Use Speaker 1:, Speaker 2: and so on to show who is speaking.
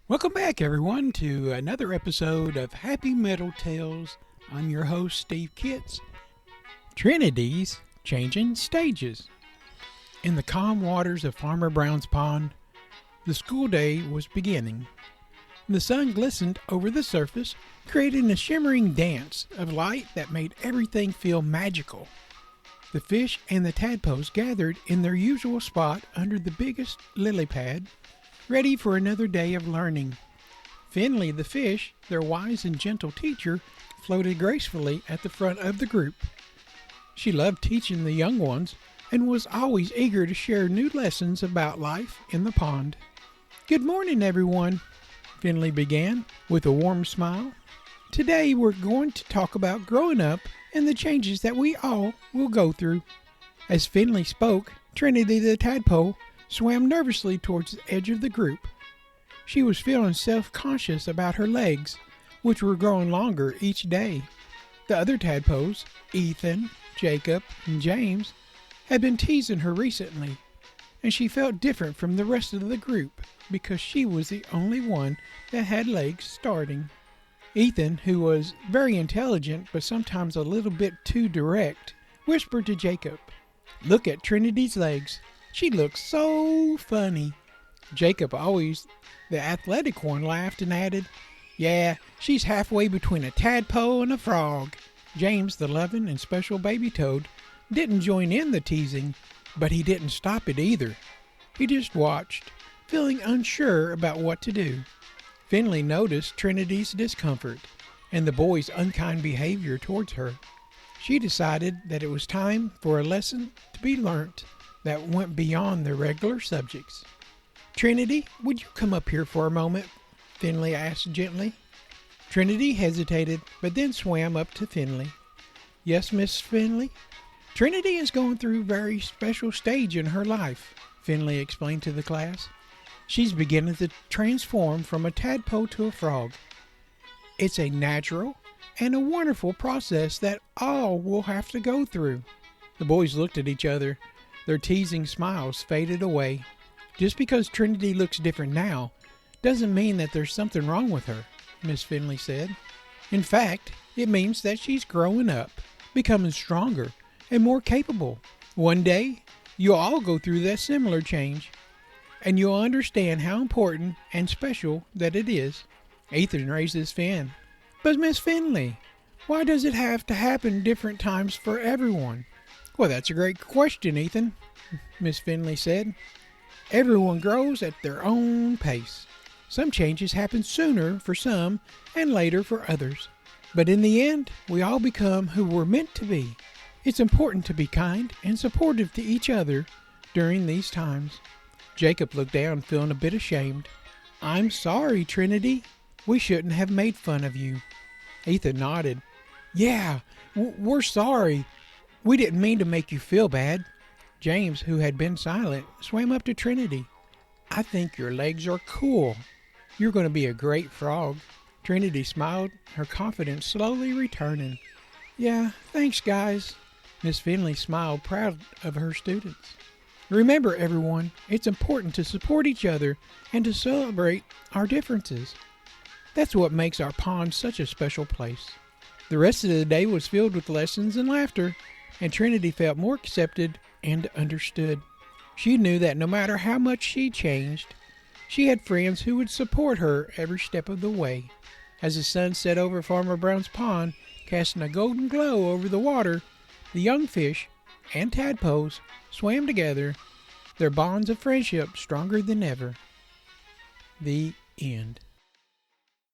Speaker 1: Welcome back, everyone, to another episode of Happy Metal Tales. I'm your host, Steve Kitts. Trinity's Changing Stages. In the calm waters of Farmer Brown's pond, the school day was beginning. The sun glistened over the surface, creating a shimmering dance of light that made everything feel magical. The fish and the tadpoles gathered in their usual spot under the biggest lily pad, ready for another day of learning. Finley the fish, their wise and gentle teacher, floated gracefully at the front of the group. She loved teaching the young ones and was always eager to share new lessons about life in the pond. "Good morning, everyone," Finley began with a warm smile. "Today we're going to talk about growing up and the changes that we all will go through." As Finley spoke, Trinity the tadpole swam nervously towards the edge of the group. She was feeling self-conscious about her legs, which were growing longer each day. The other tadpoles, Ethan, Jacob, and James, had been teasing her recently, and she felt different from the rest of the group because she was the only one that had legs starting. Ethan, who was very intelligent but sometimes a little bit too direct, whispered to Jacob, "Look at Trinity's legs. She looks so funny." Jacob, always the athletic one, laughed and added, "Yeah, she's halfway between a tadpole and a frog." James, the loving and special baby toad, didn't join in the teasing, but he didn't stop it either. He just watched, feeling unsure about what to do. Finley noticed Trinity's discomfort and the boys' unkind behavior towards her. She decided that it was time for a lesson to be learnt that went beyond the regular subjects. "Trinity, would you come up here for a moment?" Finley asked gently. Trinity hesitated, but then swam up to Finley. "Yes, Miss Finley?" "Trinity is going through a very special stage in her life," Finley explained to the class. "She's beginning to transform from a tadpole to a frog. It's a natural and a wonderful process that all will have to go through." The boys looked at each other. Their teasing smiles faded away. "Just because Trinity looks different now doesn't mean that there's something wrong with her," Miss Finley said. "In fact, it means that she's growing up, becoming stronger and more capable. One day, you'll all go through that similar change, and you'll understand how important and special that it is." Ethan raised his fin. "But Miss Finley, why does it have to happen different times for everyone?" "Well, that's a great question, Ethan," Miss Finley said. "Everyone grows at their own pace. Some changes happen sooner for some and later for others. But in the end, we all become who we're meant to be. It's important to be kind and supportive to each other during these times." Jacob looked down, feeling a bit ashamed. "I'm sorry, Trinity. We shouldn't have made fun of you." Ethan nodded. "Yeah, we're sorry. We didn't mean to make you feel bad." James, who had been silent, swam up to Trinity. "I think your legs are cool. You're going to be a great frog." Trinity smiled, her confidence slowly returning. "Yeah, thanks, guys." Miss Finley smiled, proud of her students. "Remember, everyone, it's important to support each other and to celebrate our differences. That's what makes our pond such a special place." The rest of the day was filled with lessons and laughter, and Trinity felt more accepted and understood. She knew that no matter how much she changed, she had friends who would support her every step of the way. As the sun set over Farmer Brown's pond, casting a golden glow over the water, the young fish and tadpoles swam together, their bonds of friendship stronger than ever. The end.